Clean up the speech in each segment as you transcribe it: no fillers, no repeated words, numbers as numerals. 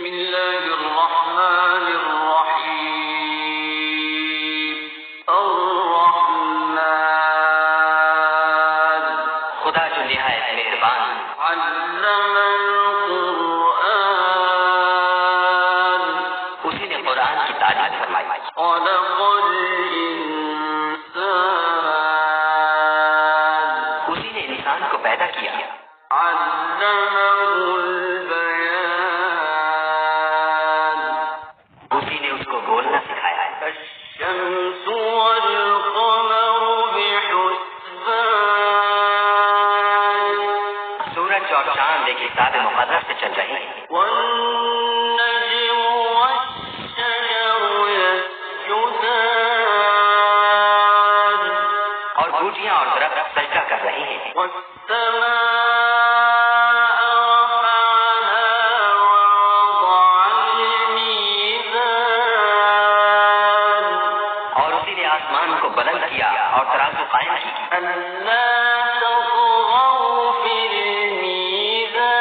بسم الله الرحمن الرحیم الرحمن، خدا جو نہایت مہربان، علم القرآن، اسی نے قرآن کی تعلیم فرمائی، خلق الانسان، اسی نے انسان کو پیدا کیا، علمہ البیان، اسی نے اس کو بولنا سکھایا ہے، الشمس والقمر بحسبان، سورج اور چاند ایک حساب مقرر سے چل رہے ہیں، والنجم والشجر يسجدان، اور بوٹیاں اور درخت سجدہ کر رہے ہیں، والسماء رفعها ووضع الميزان، اور اسی نے آسمان کو بلند کیا اور ترازو قائم کی، ألا تطغوا في الميزان،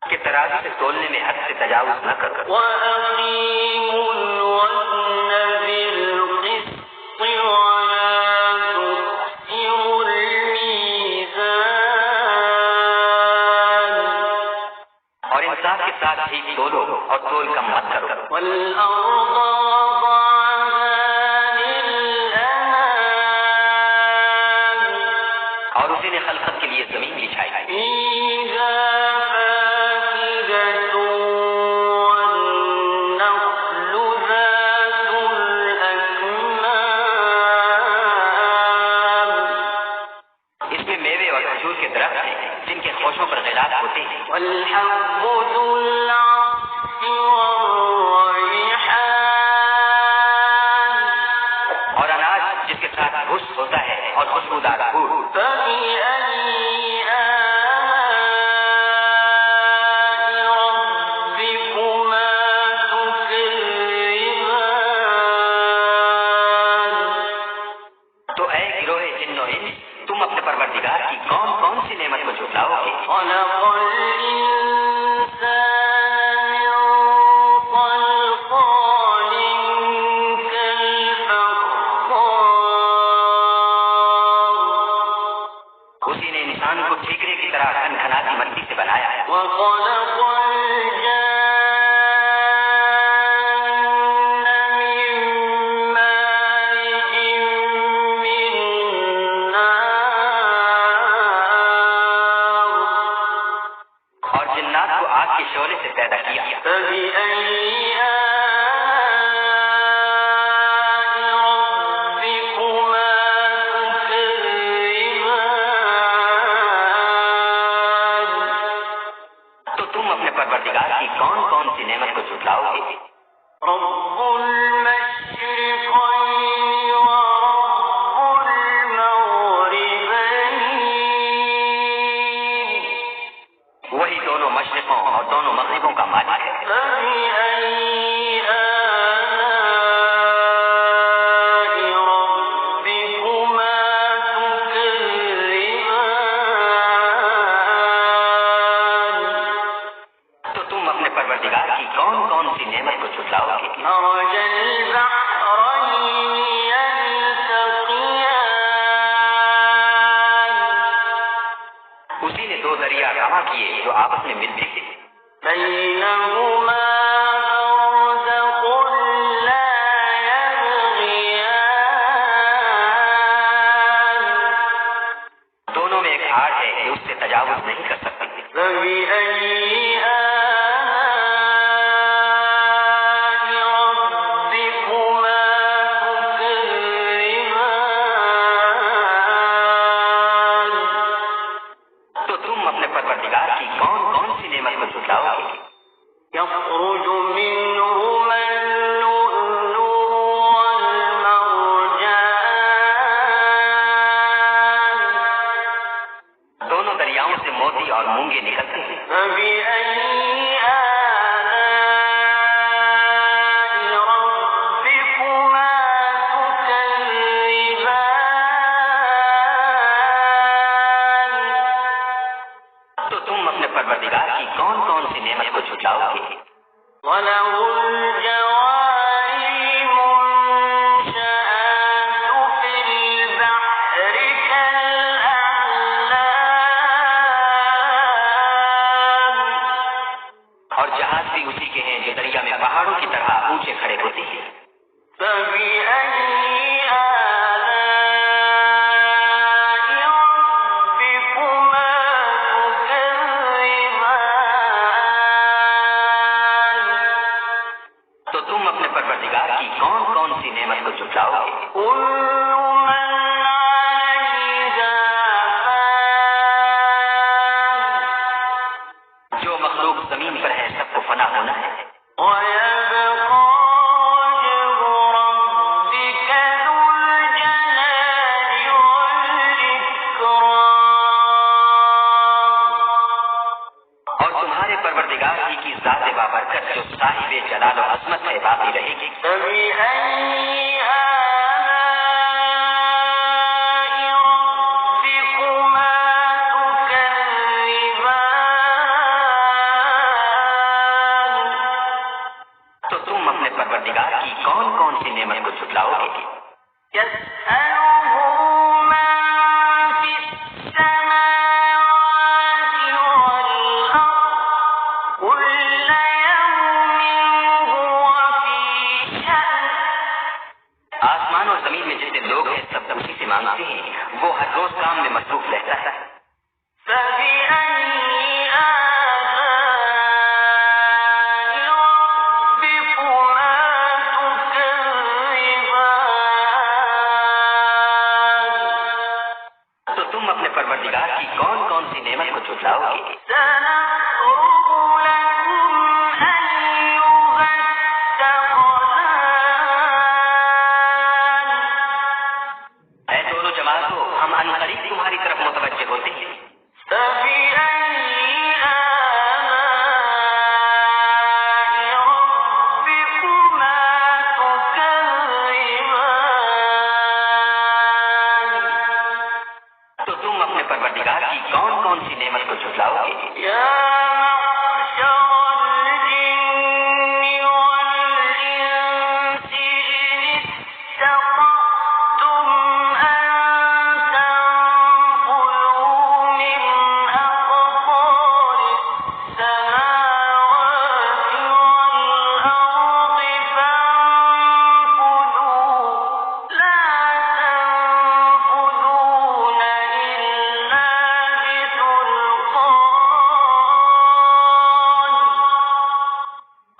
کہ ترازو سے تولنے میں حد سے تجاوز نہ کر، وأقيموا الوزن بالقسط ولا تخسروا الميزان، اور انصاف کے ساتھ ہی تولو اور تول کم مت کرو، والأرض وضعها للأنام، اور اسی نے خلقت کے لیے زمین بچھائی، فيها فاكهة والنخل ذات الأكمام، اس میں میوے اور کھجور کے درخت ہیں جن کے خوشوں پر غلاظ ہوتے ہیں، والحب ذو العصف والريحان، اور اناج جس کے ساتھ بھس ہوتا ہے اور خوشبودار پھول، فبأي آلاء ربكما تكذبان، تو اے گروہ جن و انس، تم اپنے پروردگار کی کون کون سی نعمت کو جھٹلاؤ گے؟ خلق الإنسان من صلصال كالفخار، اسی نے انسان کو ٹھیکرے کی طرح کھنکھناتی مٹی سے بنایا ہے، وخلق الجان من مارج من نار، اور جنات کو آگ کے شعلے سے پیدا کیا، فبأي آلاء ربكما تكذبان، تو تم اپنے پروردگار کی کون کون سی نعمت کو جھٹلاؤ گے؟ رب المشرقين ورب المغربين، وہی دونوں مشرقوں اور دونوں مغربوں کا مالک ہے، فبأي آلاء ربكما تكذبان، تو تم اپنے پروردگار کی کون کون سی نعمت کو جھٹلاؤ گے؟ مرج البحرين يلتقيان، اسی نے دو دریا جمع کیے جو آپس میں ملتے تھے، بينهما برزخ لا يبغيان، دونوں میں ایک آڑ ہے جو اس سے تجاوز نہیں کر سکتی، فبأي آلاء ربكما تكذبان، تو تم اپنے پروردگار کی کون کون سی نعمت کو جھٹلاؤ گے؟ يخرج منهما اللؤلؤ والمرجان، دونوں دریاؤں سے موتی اور مونگے نکلتے ہیں، فبأي آلاء ربكما تكذبان، تو تم اپنے پروردگار کی کون کون سی نعمت کو جھٹلاؤ گے؟ وَلَهُ الْجَوَارِ الْمُنشَآتُ فِي الْبَحْرِ كَالْأَعْلَامِ اور جہاز بھی اسی کے ہیں جو دریا میں پہاڑوں کی طرح اونچے کھڑے ہوتے ہیں۔ فَبِأَيِّ آلَاءِ رَبِّكُمَا تُكَذِّبَانِ تو تم اپنے پروردگار کی کون کون سی نعمت کو جھٹلاؤ گے؟ كُلُّ مَنْ عَلَيْهَا فَانٍ جو مخلوق زمین پر ہے سب کو فنا ہونا ہے، وَيَبْقَى وَجْهُ رَبِّكَ ذُو الْجَلَالِ وَالْإِكْرَامِ اور تمہارے پروردگار جی کی ذات بابرکت جو صاحب جلال و عظمت ہے باقی رہے گی۔ فَبِأَيِّ آلَاءِ رَبِّكُمَا تُكَذِّبَانِ تو تم اپنے پروردگار کی کون کون سی نعمت کو جھٹلاؤ گے؟ يَسْأَلُهُ مَن فِي السَّمَاوَاتِ وَالْأَرْضِ كُلَّ يَوْمٍ هُوَ فِي شَأْنٍ آسمان اور زمین میں جتنے لوگ ہیں سب اسی سے مانگتے ہیں، وہ ہر روز کام میں مصروف رہتا ہے۔ فَبِأَيِّ آلَاءِ رَبِّكُمَا تُكَذِّبَانِ تو تم اپنے پروردگار کی کون کون سی نعمت کو جھٹلاؤ گے؟ سَنَفْرُغُ لَكُمْ أَيُّهَ الثَّقَلَانِ اے دونوں جماعتوں، ہم عنقریب تمہاری طرف متوجہ ہوتے ہیں۔ فَبِأَيِّ آلَاءِ رَبِّكُمَا تُكَذِّبَانِ تو تم اپنے پروردگار کی کون کون سی نعمت کو جھٹلاؤ گے؟ يَا مَعْشَرَ الْجِنِّ وَالْإِنسِ إِنِ اسْتَطَعْتُمْ أَن تَنفُذُوا مِنْ أَقْطَارِ السَّمَاوَاتِ وَالْأَرْضِ فَانفُذُوا لَا تَنفُذُونَ إِلَّا بِسُلْطَانٍ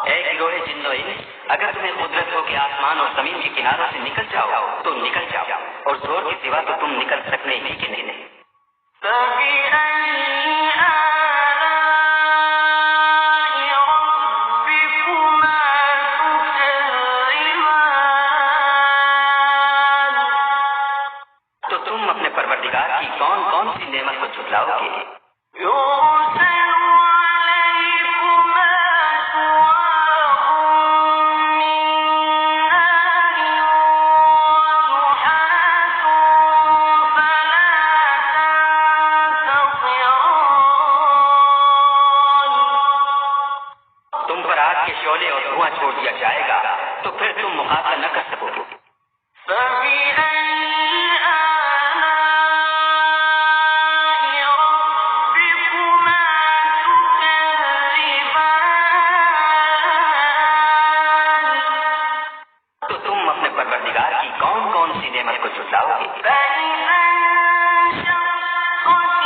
اے گروہ جن و انس، اگر تمہیں قدرت ہو کہ آسمان اور زمین کے کناروں سے نکل جاؤ تو نکل جاؤ، اور زور کے سوا تو تم نکل سکنے ہی کہ نہیں۔ فَبِأَيِّ آلَاءِ رَبِّكُمَا تُكَذِّبَانِ تو تم اپنے پروردگار کی کون کون سی نعمت کو جھٹلاؤ گے؟ يُرْسَلُ عَلَيْكُمَا شُوَاظٌ مِّن نَّارٍ وَنُحَاسٌ فَلَا تَنتَصِرَانِ تم پر آگ کے شعلے اور دھواں چھوڑ دیا جائے گا تو پھر تم مقابلہ نہ کر سکو گے۔ فَبِأَيِّ آلَاءِ رَبِّكُمَا تُكَذِّبَانِ تو تم اپنے پروردگار کی کون کون سی نعمت کو جھٹلاؤ گے؟ فَإِذَا انشَقَّتِ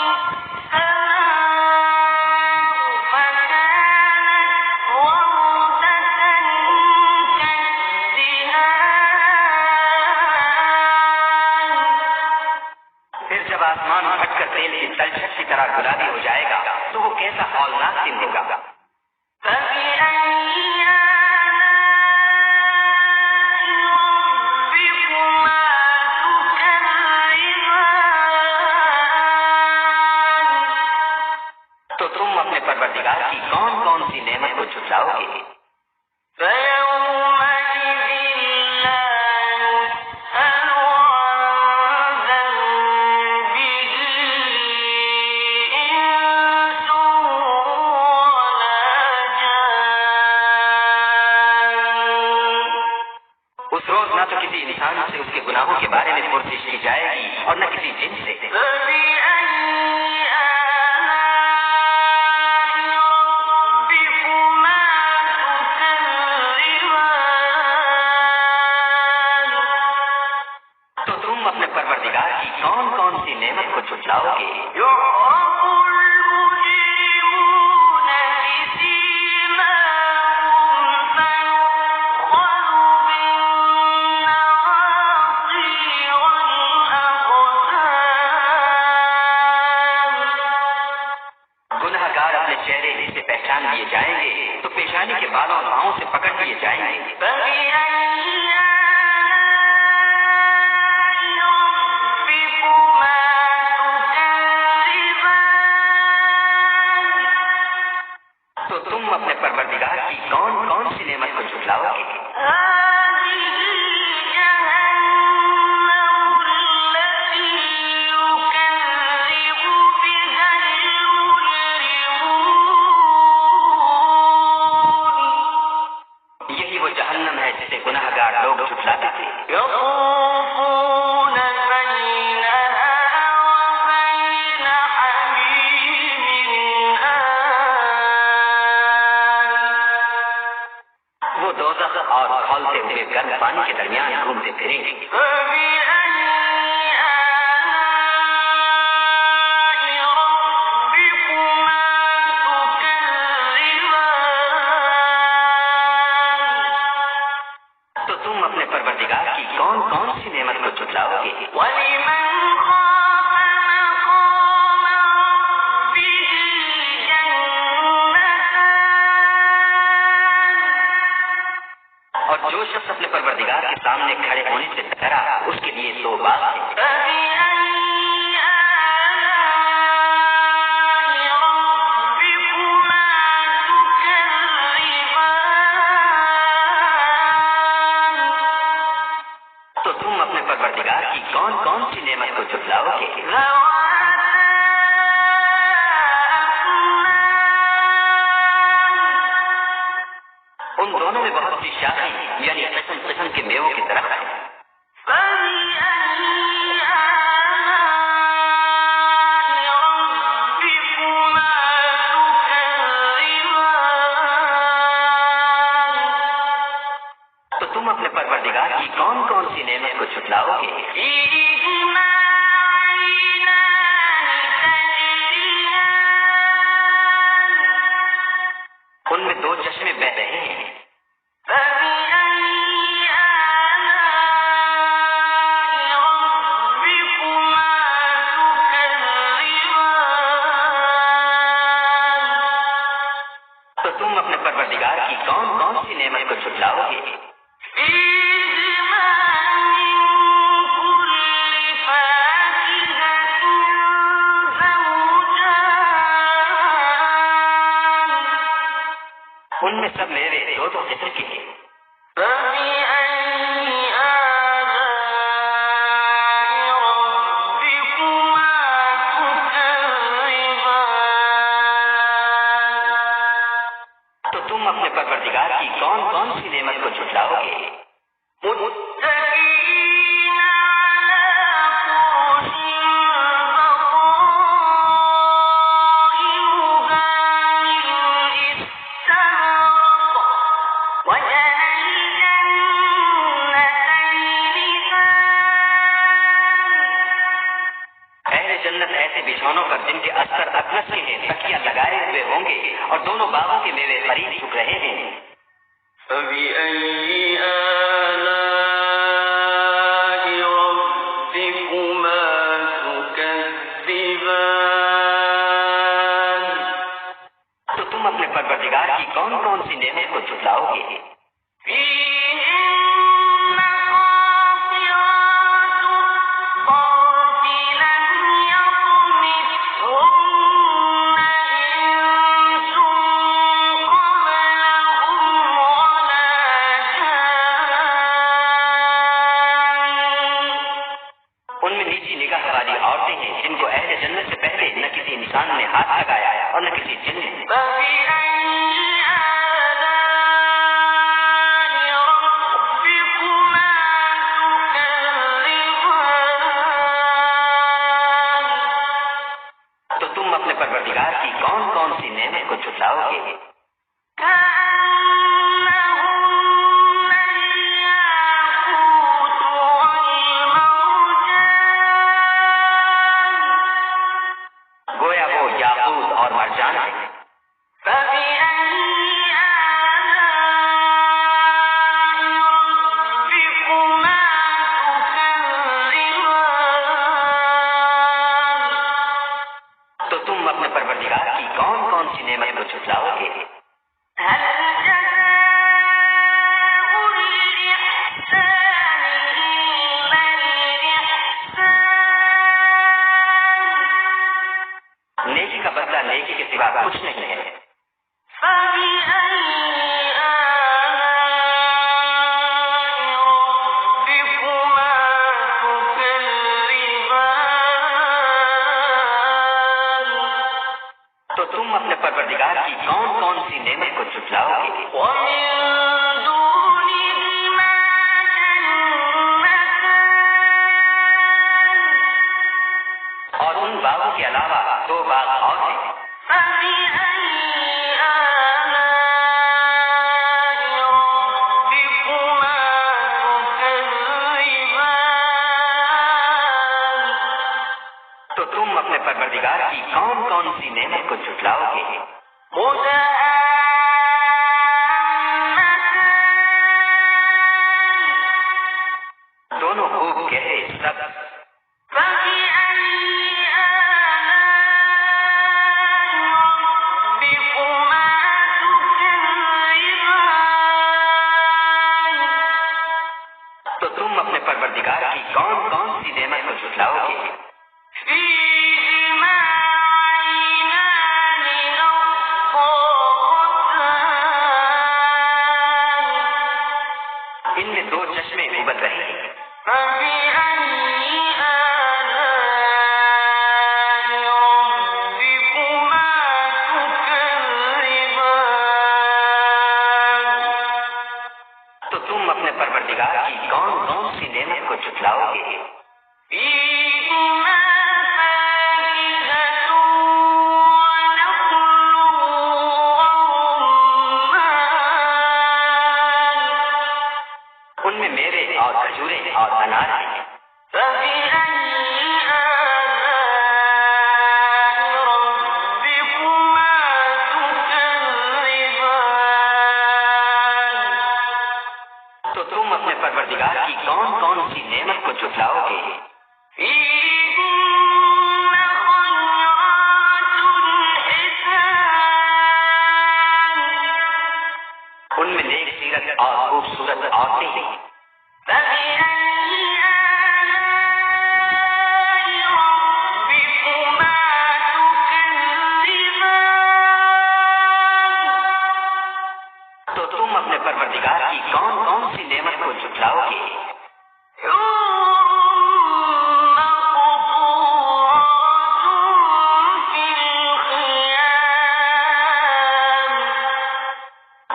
السَّمَاءُ فَكَانَتْ وَرْدَةً كَالدِّهَانِ پھر جب آسمان پھٹ کر تیل کی تلچھٹ کی طرح گلابی ہو جائے گا تو وہ کیسا ہولناک دن ہوگا۔ فَبِأَيِّ آلَاءِ رَبِّكُمَا تُكَذِّبَانِ تو تم اپنے پروردگار کی کون کون سی نعمت کو جھٹلاؤ گے؟ فَيَوْمَئِذٍ لَا يُسْأَلُ عَن ذَنبِهِ إِنسٌ گناہوں کے بارے میں پرسش کی جائے گی اور نہ کسی جن سے۔ تو تم اپنے پروردگار کی کون کون سی نعمت کو جھٹلاؤ گے؟ گنہگار اپنے چہرے سے پہچان لیے جائیں گے تو پیشانی کے بالوں اور پاؤں سے پکڑ لیے جائیں گے۔ تو تم اپنے پروردگار کی کون کون سی نعمت کو جھٹلاؤ گے؟ یہی وہ جہنم ہے جسے گنہگار لوگ جھٹلاتے تھے۔ وہ دوزخ اور کھولتے ہوئے گرم پانی کے درمیان گھومتے پھریں گے۔ تو تم اپنے پروردگار کی کون کون سی نعمت کو جھٹلاؤ گے؟ اور جو شخص اپنے پروردگار کے سامنے کھڑے ہونے سے ڈرا اس کے لیے دو بات ہیں۔ تو تم اپنے پروردگار کی کون کون سی نعمت کو جھٹلاؤ گے؟ ان دونوں میں بہت سی شاخیں یعنی قسم قسم کے میووں کے درخت ہیں۔ تو تم اپنے پروردگار کی کون کون سی نعمت کو جھٹلاؤ گے؟ ان میں دو چشمے بہ رہے ہیں۔ تو تم اپنے پروردگار کی کون کون سی نعمت کو جھٹلاؤ گے؟ ان میں سب میوے دو دو قسم کے ہیں۔ تو تم اپنے پروردگار کی کون کون سی نعمت کو جھٹلاؤ گے؟ جنت ایسے بچھونوں پر جن کے استر اطلس کے ہیں تکیاں لگائے ہوئے ہوں گے اور دونوں باغوں کے میوے قریب جھک رہے ہیں۔ تو تم اپنے پروردگار کی کون کون سی نعمت کو جھٹلاؤ گے؟ ان میں نیچی نگاہ والی عورتیں ہیں جن کو اہل جنت سے پہلے نہ کسی انسان نے ہاتھ لگایا اور نہ کسی جن نے۔ کو جھٹلاؤ گے؟ كأنهن الياقوت والمرجان گویا وہ یاقوت اور مرجان ہے۔ فبأي آلاء ربكما تكذبان تو تم اپنے پروردگار کی کون کون سی نعمت کو جھٹلاؤ گے؟ هل جزاء الإحسان إلا الإحسان نیکی کا بدلہ نیکی کے سوا کچھ نہیں ہے۔ فبأي آلاء ربكما تكذبان تو تم اپنے پروردگار کی کون کون سی نعمت کو جھٹلاؤ گے؟ ومن دونهما جنتان اور ان باغوں کے علاوہ دو باغ اور ہیں۔ فبأي آلاء ربكما تكذبان تو تم اپنے پروردگار کی کون کون سی نعمت کو جھٹلاؤ گے؟ مدهامتان دونوں خوب گہرے سبز۔ فبأي آلاء ربكما تكذبان تو تم اپنے پروردگار کی کون کون سی نعمت کو جھٹلاؤ گے؟ فيهما عينان نضاختان ان میں دو چشمے ابل رہے ہیں۔ فبأي آلاء ربكما تكذبان تو تم اپنے پروردگار کی کون کون سی نعمت کو جھٹلاؤ گے؟ فيهما فاكهة ونخل ورمان ان میں میوے اور کھجورے اور انار ہیں۔ فبأي آلاء ربكما تكذبان تو تم اپنے پروردگار کی کون کون سی نعمت کو جھٹلاؤ گے؟ فيهن خيرات حسان ان میں نیک سیرت اور خوبصورت عورتیں ہیں۔ فبأي آلاء ربكما تكذبان تو تم اپنے پروردگار کی کون کون سی نعمت کو جھٹلاؤ گے؟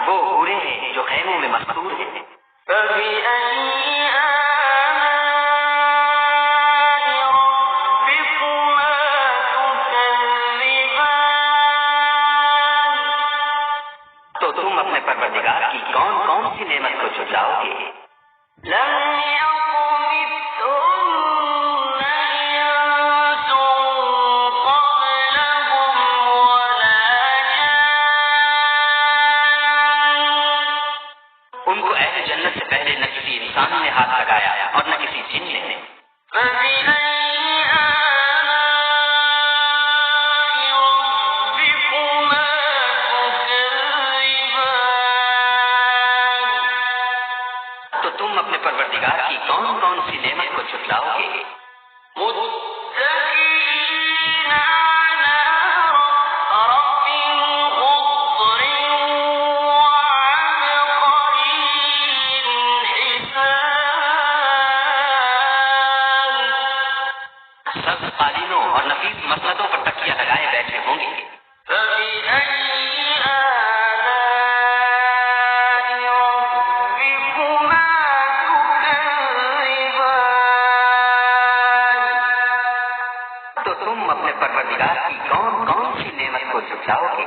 وہ حوریں ہیں جو خیموں میں مستور ہیں۔ تو تم اپنے پروردگار کی کون کون سی نعمت کو جھٹلاؤ گے؟ لم يطمثهن إنس قبلهم ولا جان ان کو اہل جنت سے پہلے نہ کسی انسان نے ہاتھ لگایا اور نہ کسی جن نے۔ فبأي آلاء ربكما تكذبان تو تم اپنے پروردگار کی کون کون سی نعمت کو جھٹلاؤ گے؟ متكئين على رفرف خضر وعبقري حسان سبز قالینوں اور نفیس مسندوں پر تکیہ لگائے بیٹھے ہوں گے۔ فبأي آلاء ربكما تكذبان تو تم اپنے پروردگار کی کون کون سی نعمت کو جھٹلاؤ گے؟